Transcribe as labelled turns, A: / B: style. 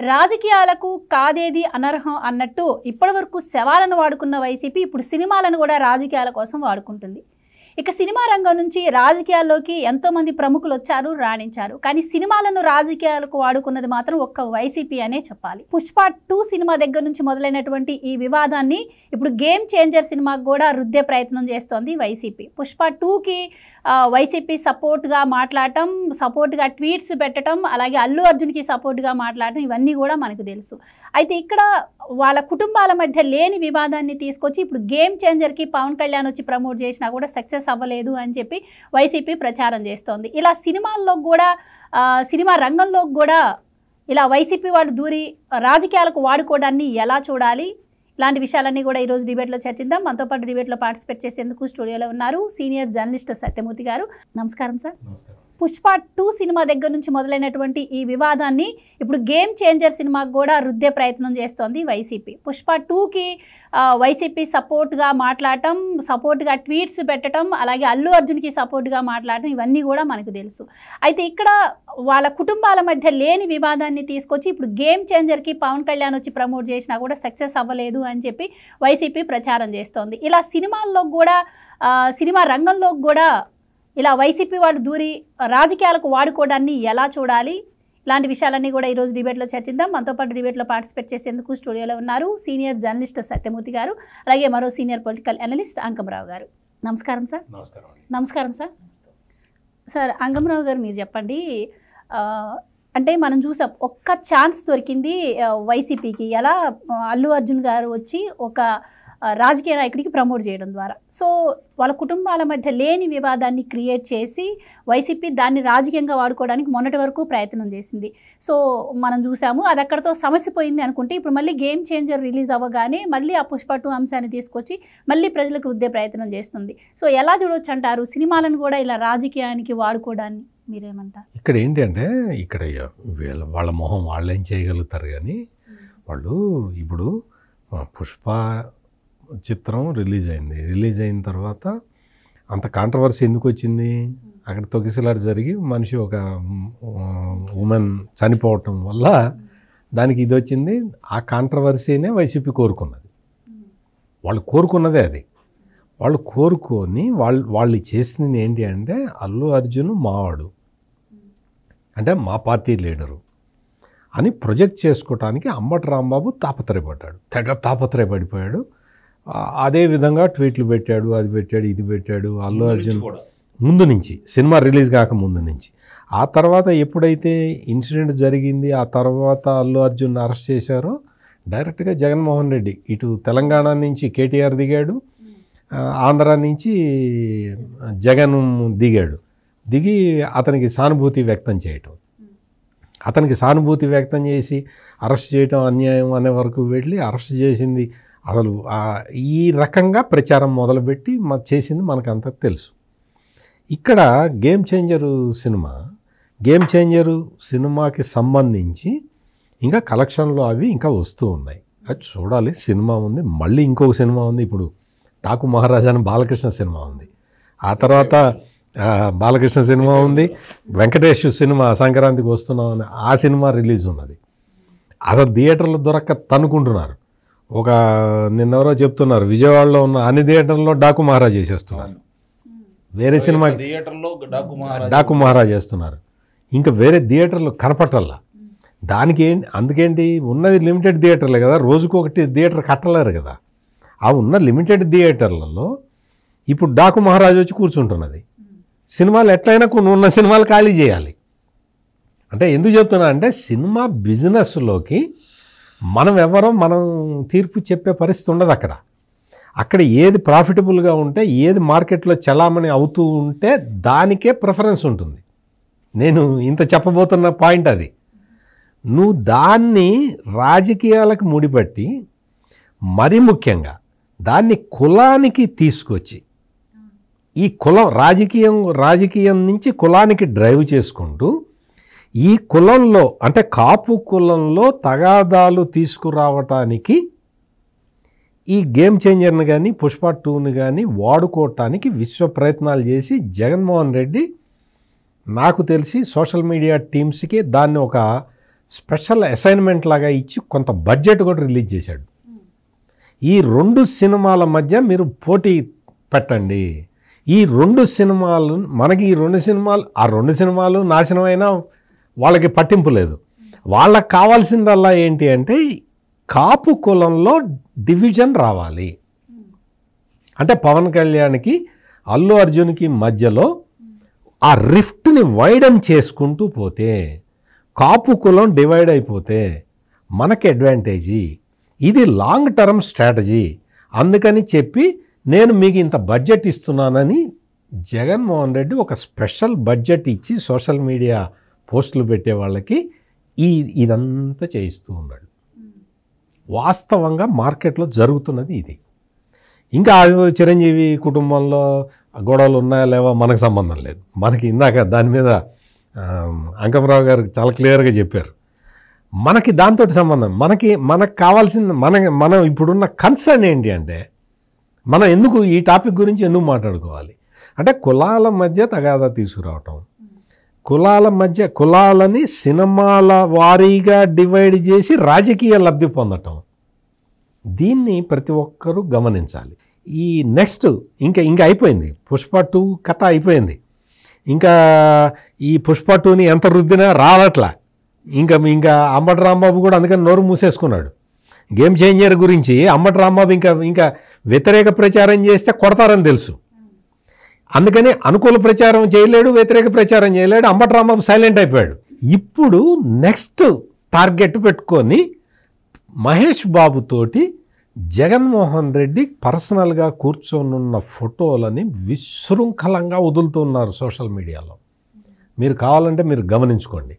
A: రాజకీయాలకు కాదేది అనర్హం అన్నట్టు ఇప్పటివరకు శవాలను వాడుకున్న వైసీపీ ఇప్పుడు సినిమాలను కూడా రాజకీయాల కోసం వాడుకుంటుంది. ఇక సినిమా రంగం నుంచి రాజకీయాల్లోకి ఎంతోమంది ప్రముఖులు వచ్చారు, రాణించారు. కానీ సినిమాలను రాజకీయాలకు వాడుకున్నది మాత్రం ఒక్క వైసీపీ అనే చెప్పాలి. పుష్ప 2 సినిమా దగ్గర నుంచి మొదలైనటువంటి ఈ వివాదాన్ని ఇప్పుడు గేమ్ చేంజర్ సినిమాకు కూడా రుద్దే ప్రయత్నం చేస్తోంది వైసీపీ. పుష్ప 2కి వైసీపీ సపోర్ట్గా మాట్లాడటం, సపోర్ట్గా ట్వీట్స్ పెట్టడం, అలాగే అల్లు అర్జున్కి సపోర్ట్గా మాట్లాడటం ఇవన్నీ కూడా మనకు తెలుసు. అయితే ఇక్కడ వాళ్ళ కుటుంబాల మధ్య లేని వివాదాన్ని తీసుకొచ్చి ఇప్పుడు గేమ్ చేంజర్కి పవన్ కళ్యాణ్ వచ్చి ప్రమోట్ చేసినా కూడా సక్సెస్ అవ్వలేదు అని చెప్పి వైసీపీ ప్రచారం చేస్తోంది. ఇలా సినిమాల్లో కూడా సినిమా రంగంలో కూడా ఇలా వైసీపీ వాళ్ళు దూరి రాజకీయాలకు వాడుకోవడాన్ని ఎలా చూడాలి, ఇలాంటి విషయాలన్నీ కూడా ఈరోజు డిబేట్లో చర్చిద్దాం. మనతో పాటు డిబేట్లో పార్టిసిపేట్ చేసేందుకు స్టూడియోలో ఉన్నారు సీనియర్ జర్నలిస్ట్ సత్యమూర్తి గారు. నమస్కారం సార్. పుష్ప 2 సినిమా దగ్గర నుంచి మొదలైనటువంటి ఈ వివాదాన్ని ఇప్పుడు గేమ్ చేంజర్ సినిమాకు కూడా రుద్దే ప్రయత్నం చేస్తోంది వైసీపీ. పుష్ప 2కి వైసీపీ సపోర్ట్గా మాట్లాడటం, సపోర్ట్గా ట్వీట్స్ పెట్టడం, అలాగే అల్లు అర్జున్కి సపోర్ట్గా మాట్లాడటం ఇవన్నీ కూడా మనకు తెలుసు. అయితే ఇక్కడ వాళ్ళ కుటుంబాల మధ్య లేని వివాదాన్ని తీసుకొచ్చి ఇప్పుడు గేమ్ చేంజర్కి పవన్ కళ్యాణ్ వచ్చి ప్రమోట్ చేసినా కూడా సక్సెస్ అవ్వలేదు అని చెప్పి వైసీపీ ప్రచారం చేస్తోంది. ఇలా సినిమాల్లో కూడా సినిమా రంగంలో కూడా ఇలా వైసీపీ వాళ్ళు దూరి రాజకీయాలకు వాడుకోవడాన్ని ఎలా చూడాలి, ఇలాంటి విషయాలన్నీ కూడా ఈరోజు డిబేట్లో చర్చిద్దాం. మనతో పాటు డిబేట్లో పార్టిసిపేట్ చేసేందుకు స్టూడియోలో ఉన్నారు సీనియర్ జర్నలిస్ట్ సత్యమూర్తి గారు, అలాగే మరో సీనియర్ పొలిటికల్ అనలిస్ట్ అంకమరావు గారు. నమస్కారం సార్. నమస్కారం సార్. సార్ అంకమరావు గారు, మీరు చెప్పండి. అంటే మనం చూసాం, ఒక్క ఛాన్స్ దొరికింది వైసీపీకి, ఎలా అల్లు అర్జున్ గారు వచ్చి ఒక రాజకీయ నాయకుడికి ప్రమోట్ చేయడం ద్వారా. సో వాళ్ళ కుటుంబాల మధ్య లేని వివాదాన్ని క్రియేట్ చేసి వైసీపీ దాన్ని రాజకీయంగా వాడుకోవడానికి మొన్నటి వరకు ప్రయత్నం చేసింది. సో మనం చూసాము, అది అక్కడితో సమస్య పోయింది అనుకుంటే ఇప్పుడు మళ్ళీ గేమ్ చేంజర్ రిలీజ్ అవ్వగానే మళ్ళీ ఆ పుష్ప 2 అంశాన్ని తీసుకొచ్చి మళ్ళీ ప్రజలకు రుద్దే ప్రయత్నం చేస్తుంది. సో ఎలా చూడవచ్చు అంటారు సినిమాలను కూడా ఇలా రాజకీయానికి వాడుకోవడాన్ని? మీరేమంటారు?
B: ఇక్కడ ఏంటంటే, ఇక్కడ వాళ్ళ మొహం వాళ్ళు ఏం చేయగలుగుతారు, కానీ వాళ్ళు ఇప్పుడు పుష్ప చిత్రం రిలీజ్ అయిన తర్వాత అంత కాంట్రవర్సీ ఎందుకు వచ్చింది? అక్కడ తొక్కిసలాట జరిగి మనిషి, ఒక ఉమెన్ చనిపోవటం వల్ల దానికి ఇది వచ్చింది. ఆ కాంట్రవర్సీనే వైసీపీ కోరుకున్నది. వాళ్ళు కోరుకున్నదే అది. వాళ్ళు కోరుకొని వాళ్ళు చేసింది ఏంటి అంటే, అల్లు అర్జున్ మావాడు అంటే మా పార్టీ లీడరు అని ప్రొజెక్ట్ చేసుకోవటానికి అంబటి రాంబాబు తెగ తాపత్రయపడిపోయాడు. అదేవిధంగా ట్వీట్లు పెట్టాడు, అది పెట్టాడు, ఇది పెట్టాడు. అల్లు అర్జున్ ముందు నుంచి, సినిమా రిలీజ్ కాక ముందు నుంచి. ఆ తర్వాత ఎప్పుడైతే ఇన్సిడెంట్ జరిగింది, ఆ తర్వాత అల్లు అర్జున్ అరెస్ట్ చేశారో డైరెక్ట్గా జగన్మోహన్ రెడ్డి ఇటు తెలంగాణ నుంచి కేటీఆర్ దిగాడు, ఆంధ్ర నుంచి జగన్ దిగి అతనికి సానుభూతి వ్యక్తం చేసి అరెస్ట్ చేయటం అన్యాయం అనే వరకు వెళ్ళి అరెస్ట్ చేసింది. అసలు ఈ రకంగా ప్రచారం మొదలుపెట్టి చేసింది మనకంతా తెలుసు. ఇక్కడ గేమ్ చేంజరు సినిమాకి సంబంధించి ఇంకా కలెక్షన్లు అవి ఇంకా వస్తూ ఉన్నాయి. అది చూడాలి. సినిమా ఉంది, మళ్ళీ ఇంకొక సినిమా ఉంది. ఇప్పుడు టాకు మహారాజా అని బాలకృష్ణ సినిమా ఉంది, ఆ తర్వాత బాలకృష్ణ సినిమా ఉంది, వెంకటేష్ సినిమా సంక్రాంతికి వస్తున్నామని ఆ సినిమా రిలీజ్ ఉన్నది. అసలు థియేటర్లు దొరక్క తనుకుంటున్నారు. నిన్నెవరో చెప్తున్నారు, విజయవాడలో ఉన్న అన్ని థియేటర్లో డాకు మహారాజ్ చేసేస్తున్నారు, వేరే సినిమా డాకు మహారాజ్ చేస్తున్నారు. ఇంకా వేరే థియేటర్లు కనపట్టాల. అందుకేంటి, ఉన్నది లిమిటెడ్ థియేటర్లే కదా, రోజుకొకటి థియేటర్ కట్టలేరు కదా. ఆ ఉన్న లిమిటెడ్ థియేటర్లలో ఇప్పుడు డాకు మహారాజ్ వచ్చి కూర్చుంటున్నది. సినిమాలు ఎట్లయినా కొన్ని ఉన్న సినిమాలు ఖాళీ చేయాలి. అంటే ఎందుకు చెప్తున్నా అంటే, సినిమా బిజినెస్లోకి మనం తీర్పు చెప్పే పరిస్థితి ఉండదు. అక్కడ ఏది ప్రాఫిటబుల్గా ఉంటే, ఏది మార్కెట్లో చలామణి అవుతూ ఉంటే దానికే ప్రిఫరెన్స్ ఉంటుంది. నేను ఇంత చెప్పబోతున్న పాయింట్ అది. నువ్వు దాన్ని రాజకీయాలకు ముడిపట్టి, మరి ముఖ్యంగా దాన్ని కులానికి తీసుకొచ్చి, ఈ కులం రాజకీయం నుంచి కులానికి డ్రైవ్ చేసుకుంటూ, ఈ కులంలో అంటే కాపు కులంలో తగాదాలు తీసుకురావటానికి ఈ గేమ్ చేంజర్ని కానీ పుష్ప 2ని కానీ వాడుకోవటానికి విశ్వ ప్రయత్నాలు చేసి జగన్మోహన్ రెడ్డి నాకు తెలిసి సోషల్ మీడియా టీమ్స్కి దాన్ని ఒక స్పెషల్ అసైన్మెంట్ లాగా ఇచ్చి కొంత బడ్జెట్ కూడా రిలీజ్ చేశాడు. ఈ 2 సినిమాల మధ్య మీరు పోటీ పెట్టండి. ఈ 2 సినిమాలు మనకి ఈ 2 సినిమాలు ఆ 2 సినిమాలు నాశనమైనా వాళ్ళకి పట్టింపు లేదు. వాళ్ళకి కావాల్సిందల్లా ఏంటి అంటే కాపు కులంలో డివిజన్ రావాలి. అంటే పవన్ కళ్యాణ్కి అల్లు అర్జున్కి మధ్యలో ఆ రిఫ్ట్ని వైడన్ చేసుకుంటూ పోతే కాపు కులం డివైడ్ అయిపోతే మనకి అడ్వాంటేజీ. ఇది లాంగ్ టర్మ్ స్ట్రాటజీ. అందుకని చెప్పి నేను మీకు ఇంత బడ్జెట్ ఇస్తున్నానని జగన్మోహన్ రెడ్డి ఒక స్పెషల్ బడ్జెట్ ఇచ్చి సోషల్ మీడియా పోస్టులు పెట్టే వాళ్ళకి ఇదంతా చేయిస్తూ ఉన్నాడు. వాస్తవంగా మార్కెట్లో జరుగుతున్నది ఇది. ఇంకా చిరంజీవి కుటుంబంలో గొడవలు ఉన్నాయా లేవా మనకు సంబంధం లేదు. మనకి ఇందాక దాని మీద అంకమరావు గారు చాలా క్లియర్గా చెప్పారు. మనకి దాంతో సంబంధం, మనకు కావాల్సింది మనం ఇప్పుడున్న కన్సర్న్ ఏంటి అంటే మనం ఎందుకు ఈ టాపిక్ గురించి ఎందుకు మాట్లాడుకోవాలి అంటే కులాల మధ్య తగాదా తీసుకురావటం, కులాలని సినిమాల వారీగా డివైడ్ చేసి రాజకీయ లబ్ధి పొందటం, దీన్ని ప్రతి ఒక్కరూ గమనించాలి. ఈ నెక్స్ట్ ఇంకా అయిపోయింది. పుష్ప 2 కథ అయిపోయింది. ఇంకా ఈ పుష్ప 2ని ఎంత రుద్దినా రావట్లా. ఇంకా అంబటి రాంబాబు కూడా అందుకని నోరు మూసేసుకున్నాడు. గేమ్ చేంజర్ గురించి అంబటి రాంబాబు ఇంకా వ్యతిరేక ప్రచారం చేస్తే కొడతారని తెలుసు. అందుకని అనుకూల ప్రచారం చేయలేడు, వ్యతిరేక ప్రచారం చేయలేడు. అంబటి రాంబాబు సైలెంట్ అయిపోయాడు. ఇప్పుడు నెక్స్ట్ టార్గెట్ పెట్టుకొని మహేష్ బాబుతోటి జగన్మోహన్ రెడ్డి పర్సనల్గా కూర్చొనున్న ఫోటోలని విశృంఖలంగా వదులుతున్నారు సోషల్ మీడియాలో. మీరు కావాలంటే మీరు గమనించుకోండి.